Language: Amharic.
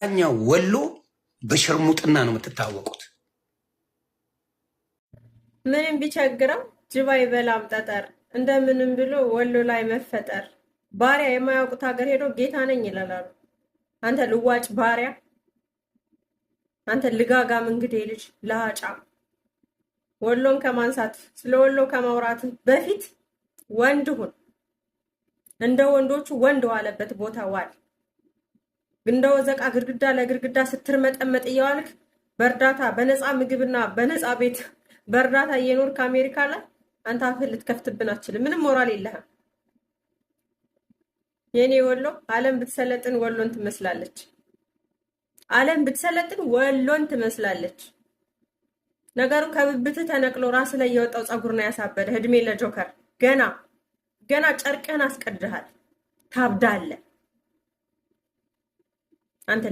አብዛኛው ወሎ በሽርሙጥና ነው የምትታወቁት። ምንም ቢቸግረው ጅብ አይበላም ጠጠር፣ እንደምንም ብሎ ወሎ ላይ መፈጠር። ባሪያ የማያውቁት ሀገር ሄዶ ጌታ ነኝ ይላሉ። አንተ ልዋጭ ባሪያ፣ አንተ ልጋጋም እንግዴ ልጅ ለሃጫ። ወሎን ከማንሳት ስለ ወሎ ከማውራት በፊት ወንድ ሁን። እንደ ወንዶቹ ወንድ ዋለበት ቦታ ዋል። እንደ ወዘቃ ግድግዳ ለግድግዳ ስትርመጠመጥ እየዋልክ በእርዳታ በነፃ ምግብና በነፃ ቤት በእርዳታ እየኖርክ አሜሪካ ላይ አንተ አፍህን ልትከፍትብን አትችልም። ምንም ሞራል የለህም። የኔ ወሎ ዓለም ብትሰለጥን ወሎን ትመስላለች። ዓለም ብትሰለጥን ወሎን ትመስላለች። ነገሩ ከብብትህ ተነቅሎ ራስ ላይ የወጣው ፀጉር ነው ያሳበደህ። እድሜ ለጆከር። ገና ጨርቅህን አስቀድሃል። ታብዳለህ አንተ።